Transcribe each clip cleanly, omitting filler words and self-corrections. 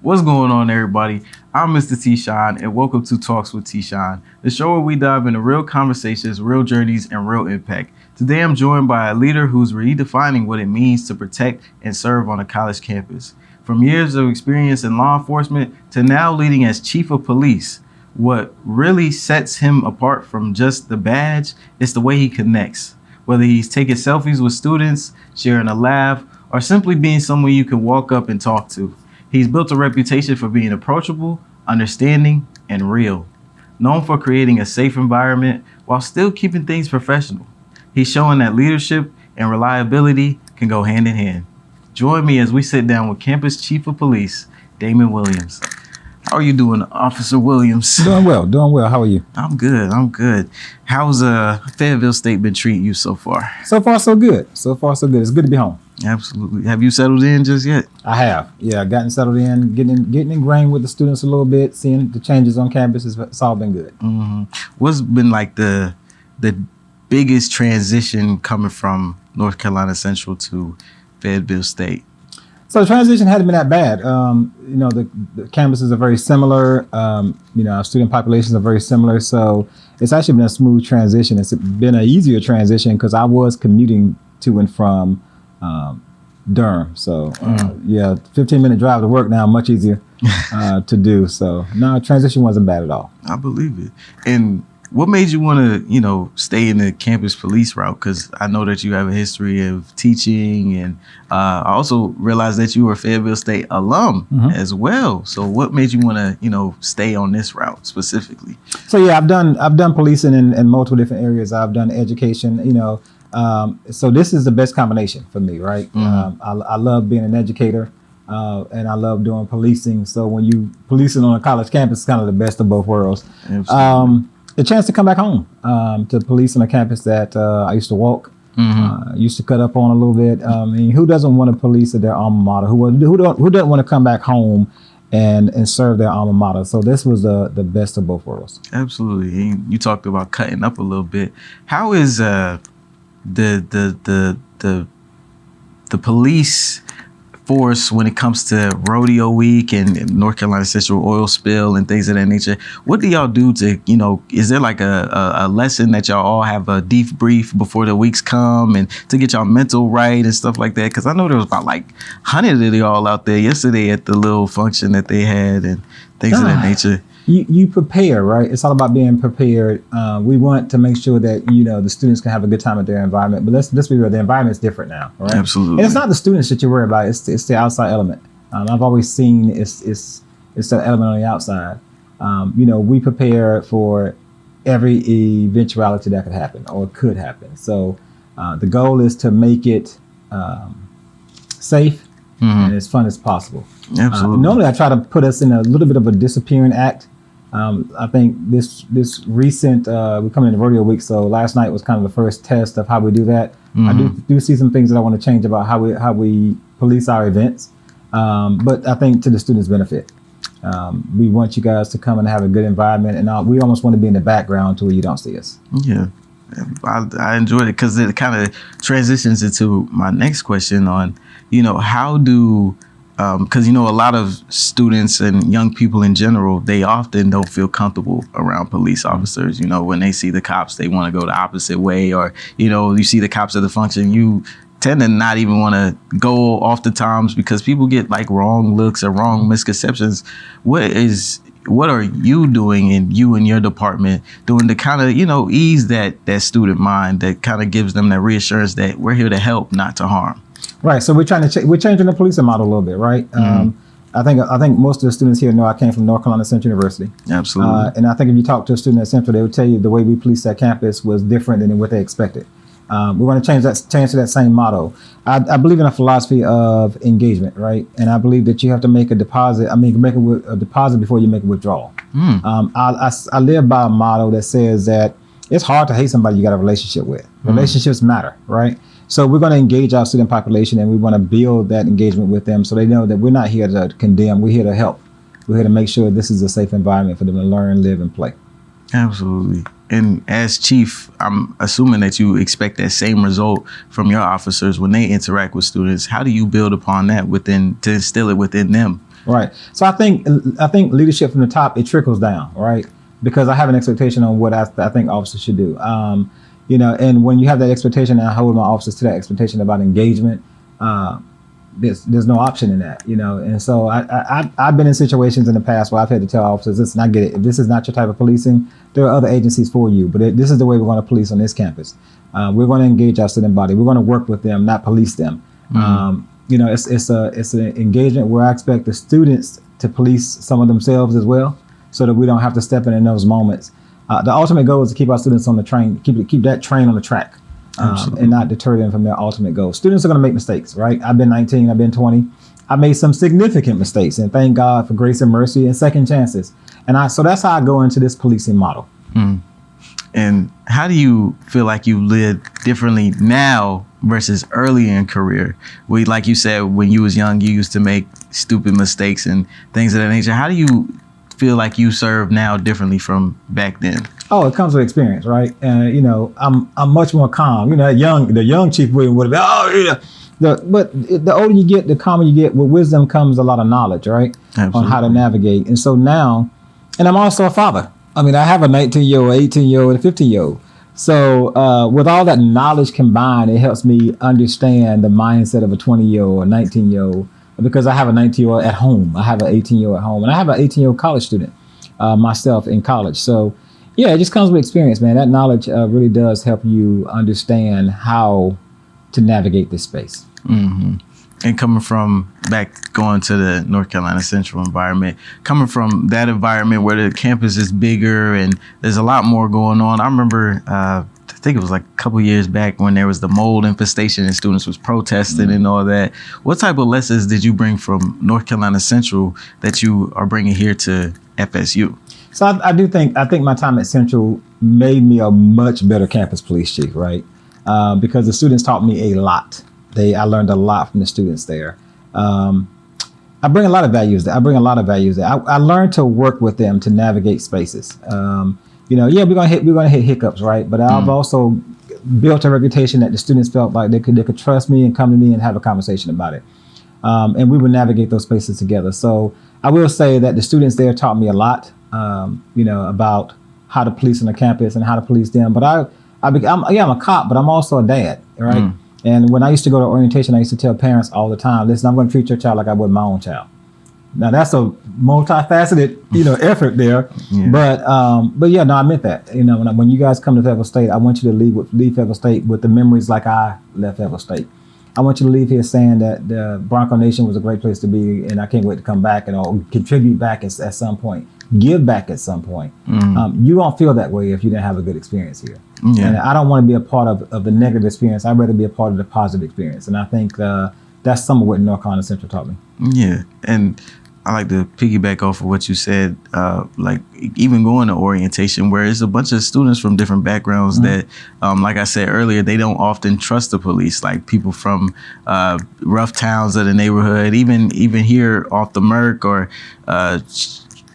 What's going on, everybody? I'm Mr. T-Shine, and welcome to Talks with T-Shine, the show where we dive into real conversations, real journeys, and real impact. Today, I'm joined by a leader who's redefining what it means to protect and serve on a college campus. From years of experience in law enforcement to now leading as chief of police, what really sets him apart from just the badge is the way he connects. Whether he's taking selfies with students, sharing a laugh, or simply being someone you can walk up and talk to. He's built a reputation for being approachable, understanding, and real. Known for creating a safe environment while still keeping things professional. He's showing that leadership and reliability can go hand in hand. Join me as we sit down with Campus Chief of Police, Damon Williams. How are you doing, Officer Williams? Doing well. How are you? I'm good. How's Fayetteville State been treating you so far? So far, so good. It's good to be home. Absolutely. Have you settled in just yet? I have. Yeah, gotten settled in, getting ingrained with the students a little bit, seeing the changes on campus. It's all been good. Mm-hmm. What's been like the biggest transition coming from North Carolina Central to Fayetteville State? So the transition hadn't been that bad. The campuses are very similar. Our student populations are very similar. So it's actually been a smooth transition. It's been an easier transition because I was commuting to and from Durham. So 15-minute drive to work now, much easier to do. So no, transition wasn't bad at all. I believe it. And what made you want to, stay in the campus police route? Because I know that you have a history of teaching, and I also realized that you were a Fayetteville State alum as well. So what made you want to, stay on this route specifically? So yeah, I've done policing in multiple different areas. I've done education, so this is the best combination for me, right? I love being an educator, and I love doing policing. So when you policing on a college campus, it's kind of the best of both worlds. Absolutely. The chance to come back home to police on a campus that I used to walk, used to cut up on a little bit. Who doesn't want to police at their alma mater? Who doesn't want to come back home and serve their alma mater? So this was the best of both worlds. Absolutely. And you talked about cutting up a little bit. How is the police force when it comes to rodeo week and North Carolina Central oil spill and things of that nature? What do y'all do to, is there like a lesson that y'all all have a debrief before the weeks come and to get y'all mental right and stuff like that? Because I know there was about like 100 of y'all out there yesterday at the little function that they had and things of that nature. You prepare, right? It's all about being prepared. We want to make sure that, the students can have a good time at their environment. But let's be real, the environment's different now, right? Absolutely. And it's not the students that you worry about, it's the outside element. I've always seen it's the element on the outside. We prepare for every eventuality that could happen or could happen. So the goal is to make it safe and as fun as possible. Absolutely. Normally I try to put us in a little bit of a disappearing act. I think this recent, we're coming into rodeo week, so last night was kind of the first test of how we do that. I do see some things that I want to change about how we police our events, but I think to the students' benefit. We want you guys to come and have a good environment, and we almost want to be in the background to where you don't see us. Yeah, I enjoyed it because it kind of transitions into my next question on, how do because, a lot of students and young people in general, they often don't feel comfortable around police officers. When they see the cops, they want to go the opposite way. Or, you see the cops at the function, you tend to not even want to go oftentimes because people get like wrong looks or wrong misconceptions. What are you doing and you and your department doing to kind of, ease that student mind that kind of gives them that reassurance that we're here to help, not to harm? Right. So we're changing the policing model a little bit, right? I think most of the students here know I came from North Carolina Central University. Absolutely. And I think if you talk to a student at Central, they would tell you the way we policed that campus was different than what they expected. We want to change to that same model. I believe in a philosophy of engagement, right? And I believe that you have to make a deposit. Make a deposit before you make a withdrawal. I live by a model that says that it's hard to hate somebody you got a relationship with. Relationships matter, right? So we're going to engage our student population, and we want to build that engagement with them so they know that we're not here to condemn. We're here to help. We're here to make sure this is a safe environment for them to learn, live, and play. Absolutely. And as chief, I'm assuming that you expect that same result from your officers when they interact with students. How do you build upon that to instill it within them Right. So I think leadership from the top, it trickles down, right? Because I have an expectation on what I think officers should do. And when you have that expectation, and I hold my officers to that expectation about engagement, there's no option in that, And so I've been in situations in the past where I've had to tell officers, listen, I get it. If this is not your type of policing, there are other agencies for you. But this is the way we're going to police on this campus. We're going to engage our student body. We're going to work with them, not police them. It's an engagement where I expect the students to police some of themselves as well, so that we don't have to step in those moments. The ultimate goal is to keep our students on the train, keep that train on the track, and not deter them from their ultimate goal. Students are going to make mistakes, right? I've been 19, I've been 20. I made some significant mistakes, and thank God for grace and mercy and second chances. So that's how I go into this policing model. Mm. And how do you feel like you live differently now versus early in career? Like you said, when you was young, you used to make stupid mistakes and things of that nature. How do you feel like you serve now differently from back then? Oh, it comes with experience, right? And I'm much more calm. The young Chief Williams would have been, but the older you get, the calmer you get. With wisdom comes a lot of knowledge, right? Absolutely. On how to navigate. And so now, and I'm also a father. I mean, I have a 19-year-old, 18-year-old, and a 15-year-old. So with all that knowledge combined, it helps me understand the mindset of a 20-year-old or 19-year-old, because I have a 19-year-old at home. I have an 18-year-old at home, and I have an 18-year-old college student myself in college. So yeah, it just comes with experience, man. That knowledge really does help you understand how to navigate this space. Mm-hmm. And coming from going to the North Carolina Central environment, coming from that environment where the campus is bigger and there's a lot more going on. I remember, I think it was like a couple years back when there was the mold infestation and students was protesting and all that. What type of lessons did you bring from North Carolina Central that you are bringing here to FSU? So I think my time at Central made me a much better campus police chief, right? Because the students taught me a lot. I learned a lot from the students there. I bring a lot of values there. I learned to work with them to navigate spaces. We're gonna hit hiccups, right? But I've also built a reputation that the students felt like they could trust me and come to me and have a conversation about it. And we would navigate those spaces together. So I will say that the students there taught me a lot, about how to police on the campus and how to police them. But I'm a cop, but I'm also a dad, right? Mm. And when I used to go to orientation, I used to tell parents all the time, listen, I'm going to treat your child like I would my own child. Now that's a multifaceted, effort there. Yeah. But I meant that. When you guys come to Fayetteville State, I want you to leave Fayetteville State with the memories like I left Fayetteville State. I want you to leave here saying that the Bronco Nation was a great place to be, and I can't wait to come back and contribute back at some point, give back at some point. Mm-hmm. You won't feel that way if you didn't have a good experience here. Yeah. And I don't want to be a part of the negative experience. I'd rather be a part of the positive experience. And I think that's some of what North Carolina Central taught me. Yeah. And I like to piggyback off of what you said, like even going to orientation where it's a bunch of students from different backgrounds that, like I said earlier, they don't often trust the police, like people from rough towns of the neighborhood, even here off the Merc or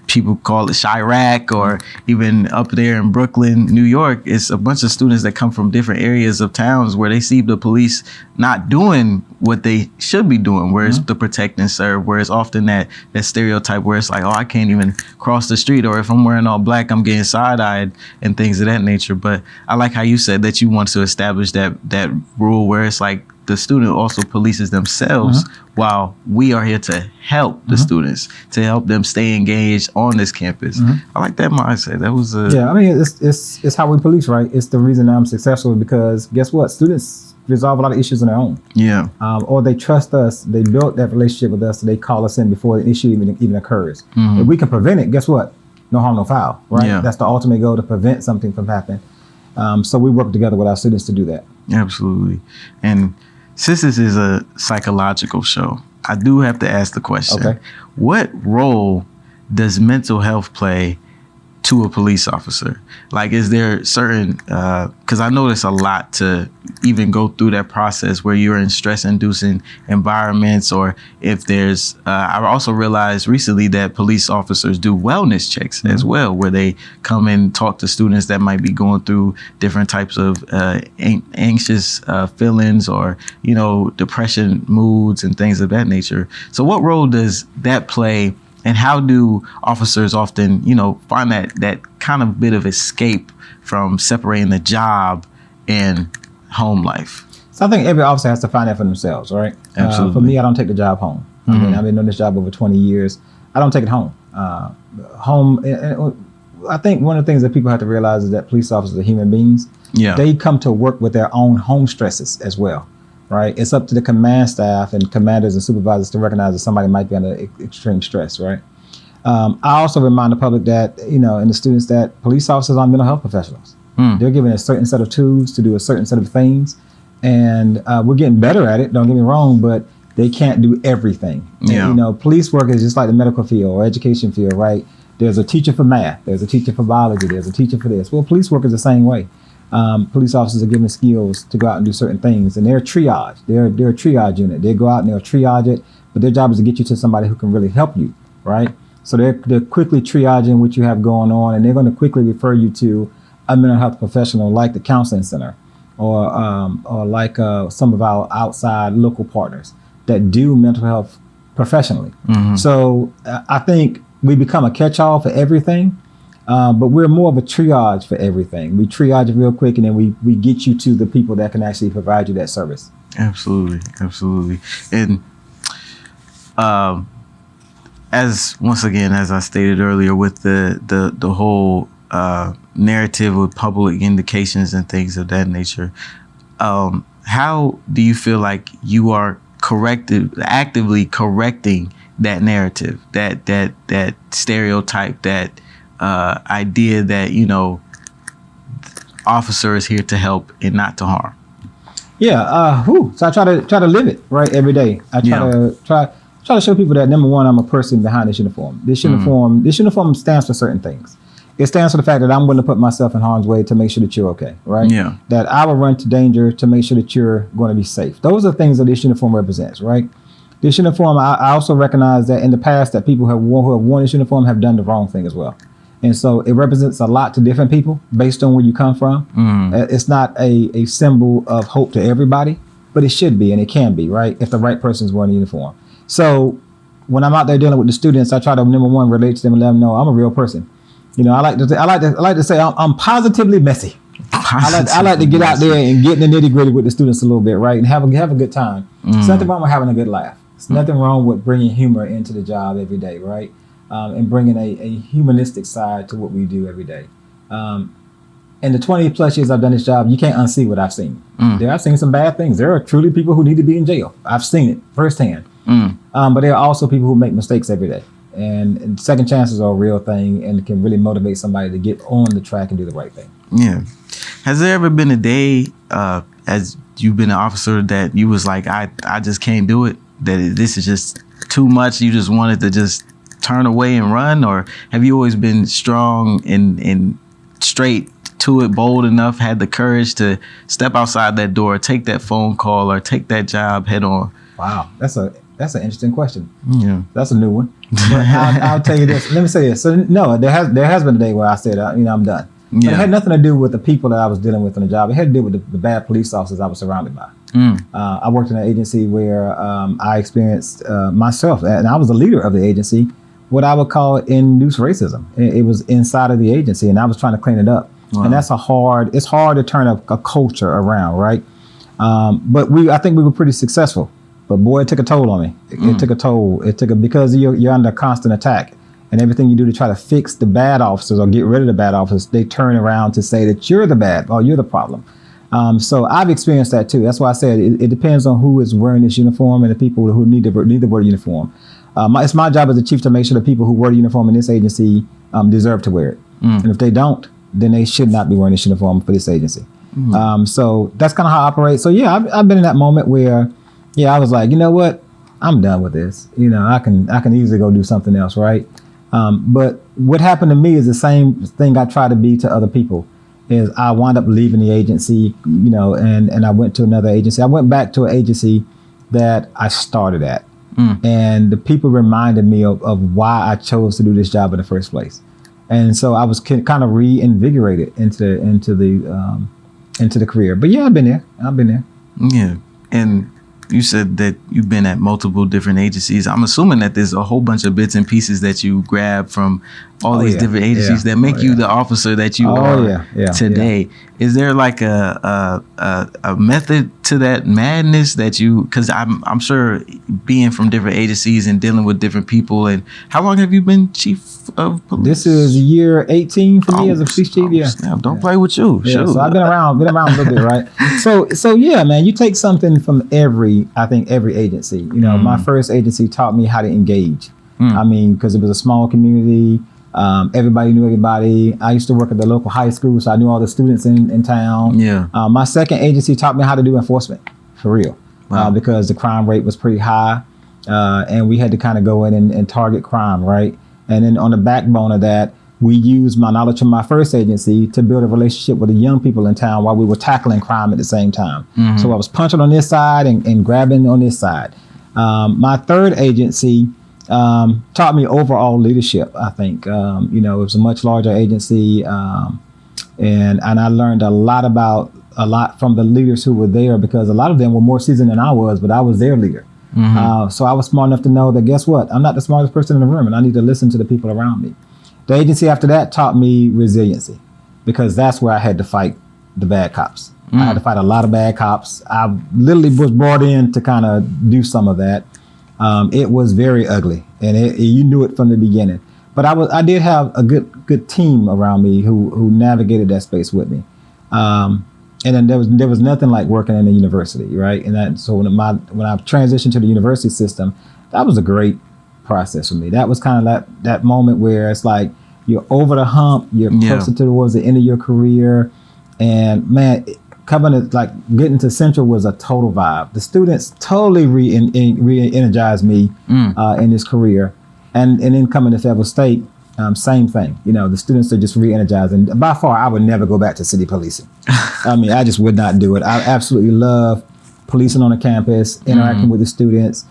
people call it Chirac, or even up there in Brooklyn, New York. It's a bunch of students that come from different areas of towns where they see the police not doing what they should be doing, where it's to protect and serve, where it's often that stereotype where it's like, oh, I can't even cross the street, or if I'm wearing all black, I'm getting side-eyed and things of that nature. But I like how you said that you want to establish that rule where it's like the student also polices themselves while we are here to help the students, to help them stay engaged on this campus. I like that mindset. That was it's how we police, right? It's the reason I'm successful, because guess what? Students resolve a lot of issues on their own. Yeah. Or they trust us. They built that relationship with us. So they call us in before the issue even occurs. If we can prevent it, guess what? No harm, no foul, right? Yeah. That's the ultimate goal, to prevent something from happening. So we work together with our students to do that. Absolutely. And since this is a psychological show, I do have to ask the question, what role does mental health play to a police officer? Like, is there certain, because I know it's a lot to even go through that process where you're in stress-inducing environments, or if there's, I also realized recently that police officers do wellness checks as well, where they come and talk to students that might be going through different types of anxious feelings, or, you know, depression moods and things of that nature. So what role does that play? And how do officers often, you know, find that kind of bit of escape from separating the job and home life? So I think every officer has to find that for themselves, right? Absolutely. For me, I don't take the job home. I mean, I've been doing this job over 20 years. I don't take it home. I think one of the things that people have to realize is that police officers are human beings. Yeah. They come to work with their own home stresses as well, right? It's up to the command staff and commanders and supervisors to recognize that somebody might be under extreme stress, right? I also remind the public that, you know, and the students, that police officers are mental health professionals. They're given a certain set of tools to do a certain set of things, and we're getting better at it, don't get me wrong, but they can't do everything. Yeah. And, you know, police work is just like the medical field or education field, right? There's a teacher for math, there's a teacher for biology, there's a teacher for this. Well, police work is the same way. Police officers are given skills to go out and do certain things, and they're triage. They're a triage unit. They go out and they'll triage it, but their job is to get you to somebody who can really help you, right? So they're quickly triaging what you have going on, and they're going to quickly refer you to a mental health professional like the counseling center, or like some of our outside local partners that do mental health professionally. So I think we become a catch-all for everything. But we're more of a triage for everything. We triage it real quick, and then we get you to the people that can actually provide you that service. Absolutely. And as I stated earlier, with the whole narrative with public indications and things of that nature, how do you feel like you are actively correcting that narrative, that stereotype, that idea that, you know, officer is here to help and not to harm? Yeah. So I try to live it right every day. I try to show people that, number one, I'm a person behind this uniform. This uniform stands for certain things. It stands for the fact that I'm willing to put myself in harm's way to make sure that you're okay, right? Yeah. That I will run to danger to make sure that you're going to be safe. Those are things that this uniform represents, right? This uniform, I also recognize that in the past that people who have worn this uniform have done the wrong thing as well. And so it represents a lot to different people based on where you come from. It's not a symbol of hope to everybody, but it should be, and it can be, right? If the right person's wearing the uniform. So when I'm out there dealing with the students, I try to, number one, relate to them and let them know I'm a real person. You know, I like to say I'm positively messy. I like to get out there and get in the nitty gritty with the students a little bit, right? And have a good time. There's nothing wrong with having a good laugh. There's nothing wrong with bringing humor into the job every day, right? And bringing a humanistic side to what we do every day. In the 20 plus years I've done this job, you can't unsee what I've seen. I've seen some bad things. There are truly people who need to be in jail. I've seen it firsthand. But there are also people who make mistakes every day. And second chances are a real thing, and can really motivate somebody to get on the track and do the right thing. Yeah. Has there ever been a day as you've been an officer that you was like, I just can't do it, that this is just too much, you just wanted to just turn away and run? Or have you always been strong and straight to it, bold enough, had the courage to step outside that door, take that phone call, or take that job head on? Wow, that's an interesting question. Yeah, that's a new one. But I'll tell you this. Let me say this. So no, there has been a day where I said, I'm done. Yeah. But it had nothing to do with the people that I was dealing with on the job. It had to do with the bad police officers I was surrounded by. I worked in an agency where I experienced myself, and I was the leader of the agency, what I would call induced racism. It was inside of the agency, and I was trying to clean it up. Wow. And it's hard to turn a culture around, right? But I think we were pretty successful. But boy, it took a toll on me. It took a toll. Because you're under constant attack, and everything you do to try to fix the bad officers or get rid of the bad officers, they turn around to say that you're the bad, or you're the problem. So I've experienced that too. That's why I said it depends on who is wearing this uniform and the people who need to wear the uniform. It's my job as a chief to make sure the people who wear the uniform in this agency deserve to wear it. And if they don't, then they should not be wearing this uniform for this agency. So that's kind of how I operate. So yeah, I've been in that moment where, I was like, you know what, I'm done with this. I can easily go do something else, right? But what happened to me is the same thing I try to be to other people. Is I wound up leaving the agency, and I went to another agency. I went back to an agency that I started at. And the people reminded me of why I chose to do this job in the first place. And so I was kind of reinvigorated into the career. But yeah, I've been there. Yeah. And you said that you've been at multiple different agencies. I'm assuming that there's a whole bunch of bits and pieces that you grab from all these different agencies that make you the officer that you are today. Is there like a method to that madness that you? Because I'm sure being from different agencies and dealing with different people. And how long have you been chief of police? This is year 18 for me as a police chief. Don't play with you. Yeah, so I've been around a little bit, right? So yeah, man, you take something from every agency. My first agency taught me how to engage. I mean, because it was a small community. Everybody knew everybody. I used to work at the local high school, so I knew all the students in town. Yeah. My second agency taught me how to do enforcement, for real. Wow. Because the crime rate was pretty high, and we had to kind of go in and target crime, right? And then on the backbone of that, we used my knowledge from my first agency to build a relationship with the young people in town while we were tackling crime at the same time. Mm-hmm. So I was punching on this side and grabbing on this side. My third agency taught me overall leadership, I think. It was a much larger agency, and I learned a lot from the leaders who were there, because a lot of them were more seasoned than I was, but I was their leader. Mm-hmm. So I was smart enough to know that, guess what? I'm not the smartest person in the room, and I need to listen to the people around me. The agency after that taught me resiliency, because that's where I had to fight the bad cops. I had to fight a lot of bad cops. I literally was brought in to kind of do some of that. It was very ugly, and you knew it from the beginning. But I did have a good team around me who navigated that space with me. And then there was nothing like working in a university, right? And so when I transitioned to the university system, that was a great process for me. That was kind of that moment where it's like you're over the hump, you're closer towards the end of your career, and man, getting to Central was a total vibe. The students totally re-energized me in this career, and then coming to Fayetteville State, same thing. The students are just re-energized, and by far, I would never go back to city policing. I mean, I just would not do it. I absolutely love policing on the campus, interacting with the students.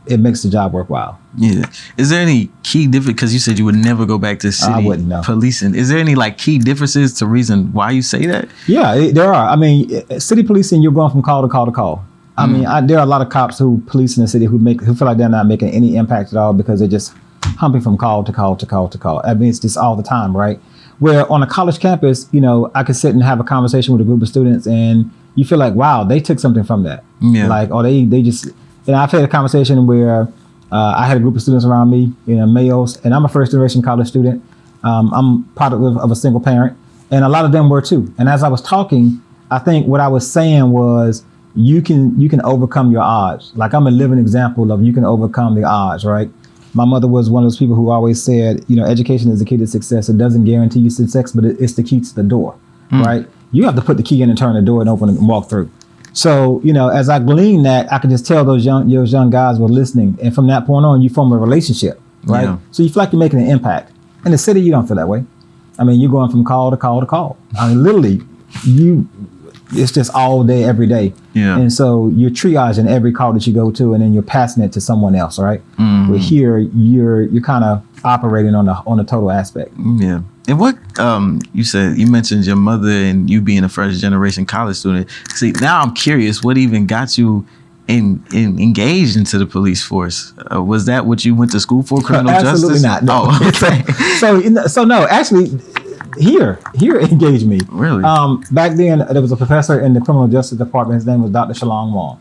It makes the job worthwhile. Yeah. Is there any key difference? Because you said you would never go back to city policing. Is there any key differences to reason why you say that? Yeah, there are. I mean, city policing, you're going from call to call to call. I mean, there are a lot of cops who police in the city who feel like they're not making any impact at all because they're just humping from call to call to call to call. I mean, it's just all the time, right? Where on a college campus, I could sit and have a conversation with a group of students, and you feel like, wow, they took something from that. Yeah. They just. I've had a conversation where I had a group of students around me, males, and I'm a first generation college student. I'm product of a single parent, and a lot of them were too. And as I was talking, I think what I was saying was, you can overcome your odds. Like, I'm a living example of you can overcome the odds, right? My mother was one of those people who always said, education is the key to success. It doesn't guarantee you success, but it's the key to the door, right? You have to put the key in and turn the door and open it and walk through. So, as I gleaned that, I could just tell those young guys were listening. And from that point on, you form a relationship, right? Yeah. So you feel like you're making an impact. In the city, you don't feel that way. I mean, you're going from call to call to call. I mean, literally, it's just all day, every day. Yeah. And so you're triaging every call that you go to, and then you're passing it to someone else, right? Mm-hmm. But here, you're kind of operating on the total aspect. Yeah. And what you mentioned your mother and you being a first generation college student. See, now I'm curious, what even got you engaged into the police force? Was that what you went to school for, criminal Absolutely justice? Absolutely not. No. Oh, okay. so no, actually, here engaged me. Really? Back then, there was a professor in the criminal justice department. His name was Dr. Shalong Wong.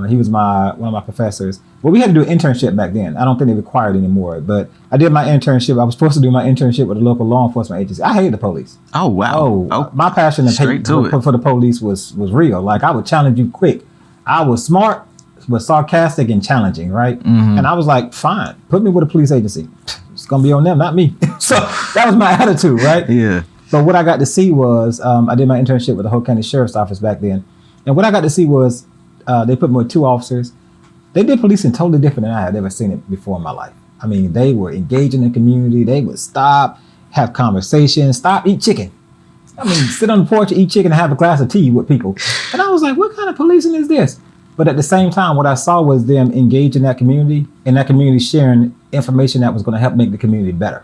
He was one of my professors. Well, we had to do an internship back then. I don't think they required it anymore, but I did my internship. I was supposed to do my internship with a local law enforcement agency. I hated the police. Oh, wow. My passion for the police was real. Like, I would challenge you quick. I was smart, but sarcastic and challenging, right? Mm-hmm. And I was like, fine, put me with a police agency. It's going to be on them, not me. So that was my attitude, right? Yeah. But what I got to see was, I did my internship with the Hope County Sheriff's Office back then. And what I got to see was, they put me with two officers. They did policing totally different than I had ever seen it before in my life. I mean, they were engaging in the community. They would stop, have conversations, stop, eat chicken. I mean, sit on the porch, eat chicken, and have a glass of tea with people. And I was like, what kind of policing is this? But at the same time, what I saw was them engaging that community, and that community sharing information that was going to help make the community better.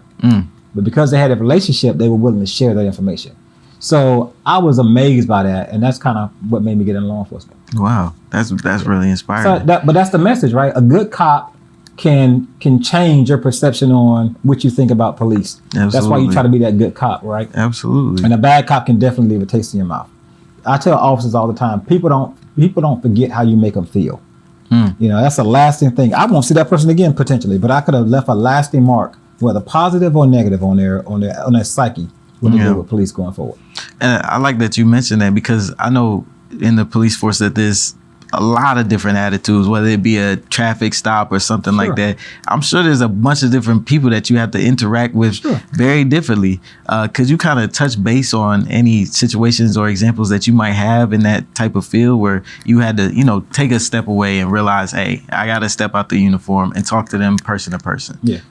But because they had a relationship, they were willing to share that information. So I was amazed by that, and that's kind of what made me get in law enforcement. Wow, that's really inspiring. So but that's the message, right? A good cop can change your perception on what you think about police. Absolutely. That's why you try to be that good cop, right? Absolutely. And a bad cop can definitely leave a taste in your mouth. I tell officers all the time, people don't forget how you make them feel. You know, that's a lasting thing. I won't see that person again potentially, but I could have left a lasting mark, whether positive or negative, on their psyche when they deal with police going forward. And I like that you mentioned that, because I know in the police force that there's a lot of different attitudes, whether it be a traffic stop or something like that. I'm sure there's a bunch of different people that you have to interact with very differently. Could you kind of touch base on any situations or examples that you might have in that type of field where you had to, you know, take a step away and realize, hey, I got to step out the uniform and talk to them person to person? Yeah.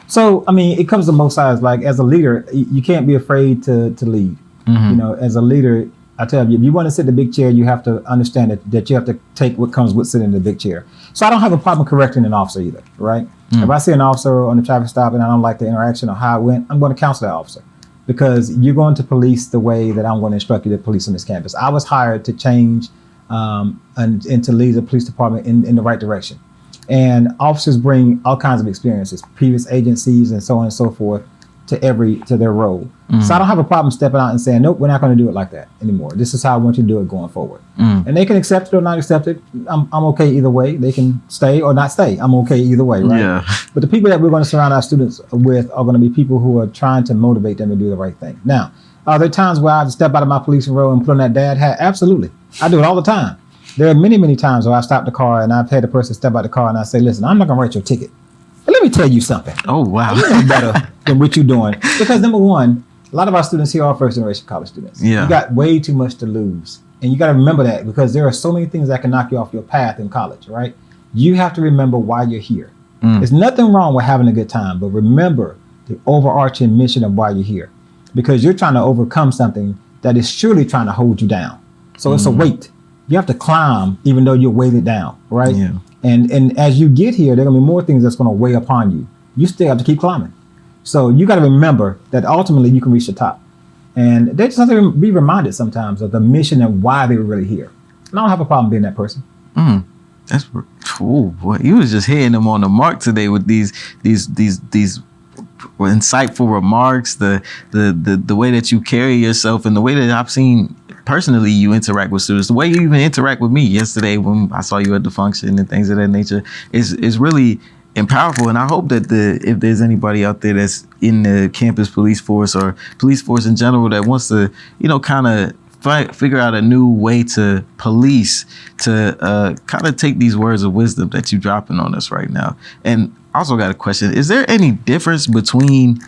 So, I mean, it comes to both sides. Like, as a leader, you can't be afraid to lead. You know, as a leader, I tell you, if you want to sit in the big chair, you have to understand that you have to take what comes with sitting in the big chair. So I don't have a problem correcting an officer either, right? If I see an officer on the traffic stop and I don't like the interaction or how it went, I'm going to counsel that officer, because you're going to police the way that I'm going to instruct you to police on this campus. I was hired to change and to lead the police department in the right direction. And officers bring all kinds of experiences, previous agencies and so on and so forth, to their role. So I don't have a problem stepping out and saying, nope, we're not going to do it like that anymore. This is how I want you to do it going forward. And they can accept it or not accept it. I'm okay either way. They can stay or not stay. I'm okay either way, right? Yeah. But the people that we're going to surround our students with are going to be people who are trying to motivate them to do the right thing. Now, are there times where I have to step out of my policing role and put on that dad hat? Absolutely. I do it all the time. There are many, many times where I've stopped the car and I've had a person step out the car and I say, listen, I'm not going to write your ticket. But let me tell you something. Oh, wow. You know better than what you're doing. Because number one, a lot of our students here are first generation college students. Yeah. You got way too much to lose. And you got to remember that, because there are so many things that can knock you off your path in college, right? You have to remember why you're here. There's nothing wrong with having a good time, but remember the overarching mission of why you're here. Because you're trying to overcome something that is surely trying to hold you down. So it's a weight. You have to climb even though you're weighted down, right? Yeah. And as you get here, there are going to be more things that's going to weigh upon you. You still have to keep climbing. So you got to remember that ultimately you can reach the top. And they just have to be reminded sometimes of the mission and why they were really here. And I don't have a problem being that person. That's boy, you was just hitting them on the mark today with these insightful remarks, the way that you carry yourself, and the way that I've seen personally you interact with students, the way you even interact with me yesterday when I saw you at the function and things of that nature is really powerful. And I hope that if there's anybody out there that's in the campus police force or police force in general that wants to, you know, kind of figure out a new way to police, to kind of take these words of wisdom that you're dropping on us right now. And I also got a question. Is there any difference between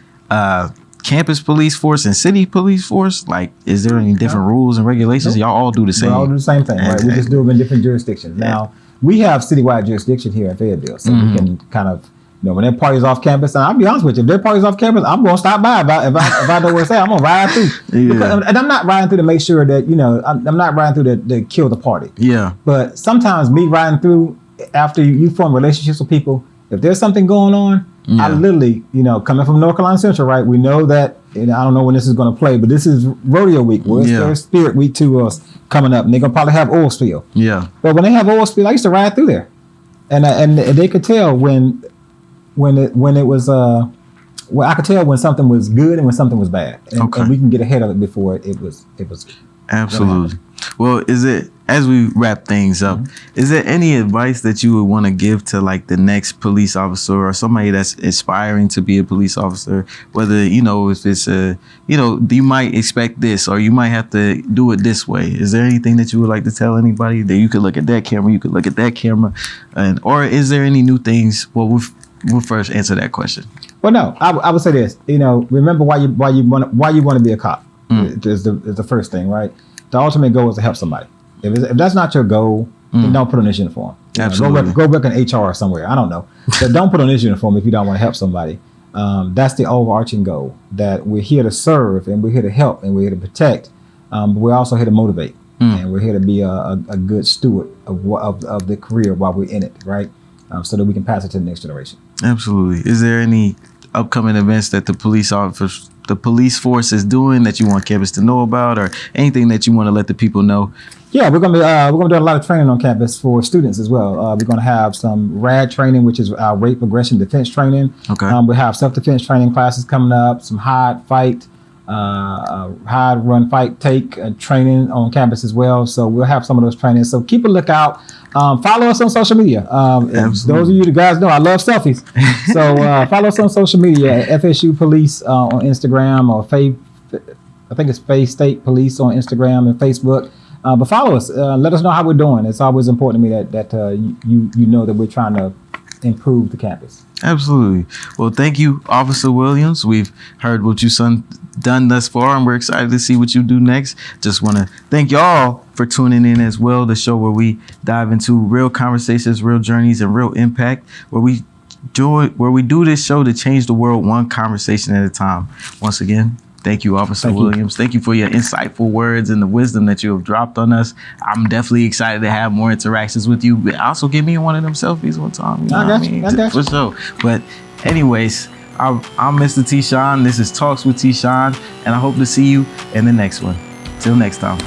campus police force and city police force? Like, is there any different rules and regulations? Y'all all do the same? We all do the same thing, right? We just do them in different jurisdictions. Now, we have citywide jurisdiction here at Fayetteville, so we can kind of, you know, when their party's off campus, and I'll be honest with you, if their party's off campus, I'm going to stop by. If I know where it's at, I'm going to ride through. And I'm not riding through to make sure that, you know, I'm not riding through to kill the party. Yeah. But sometimes me riding through after you form relationships with people, if there's something going on, I literally, you know, coming from North Carolina Central, right? We know that, and I don't know when this is going to play, but this is rodeo week. Well, it's their spirit week too coming up, and they're going to probably have oil spill. Yeah. But when they have oil spill, I used to ride through there, and they could tell when it was well, I could tell when something was good and when something was bad, and we can get ahead of it before it was. Absolutely. Well, as we wrap things up, is there any advice that you would want to give to like the next police officer or somebody that's aspiring to be a police officer? Whether, you know, if it's you might expect this or you might have to do it this way. Is there anything that you would like to tell anybody that you could look at that camera, you could look at that camera, or is there any new things? Well, we'll first answer that question. Well, no, I would say this. You know, remember why you want to be a cop. Is the first thing, right? The ultimate goal is to help somebody. If that's not your goal, then don't put on this uniform. Absolutely. Go work in HR somewhere. I don't know. But don't put on this uniform if you don't want to help somebody. That's the overarching goal, that we're here to serve and we're here to help and we're here to protect. But we're also here to motivate. And we're here to be a good steward of the career while we're in it, right? So that we can pass it to the next generation. Absolutely. Is there any upcoming events that the police force is doing that you want campus to know about, or anything that you want to let the people know? Yeah, we're gonna do a lot of training on campus for students as well. We're gonna have some RAD training, which is our rape aggression defense training. Okay. We have self-defense training classes coming up, some hide, run, fight, take training on campus as well. So we'll have some of those trainings. So keep a lookout. Follow us on social media. Those of you guys know I love selfies. So follow us on social media at FSU Police on Instagram, or I think it's Faith State Police on Instagram and Facebook. But follow us. Let us know how we're doing. It's always important to me that you know that we're trying to improve the campus. Absolutely. Well, thank you, Officer Williams. We've heard what you've done thus far, and we're excited to see what you do next. Just want to thank y'all for tuning in as well. The show where we dive into real conversations, real journeys, and real impact. Where we do this show to change the world one conversation at a time. Once again, thank you, Officer Williams. Thank you for your insightful words and the wisdom that you have dropped on us. I'm definitely excited to have more interactions with you. Also, give me one of them selfies one time. You know I got you. For sure. But anyways, I'm Mr. T-Sean. This is Talks with T-Sean, and I hope to see you in the next one. Till next time.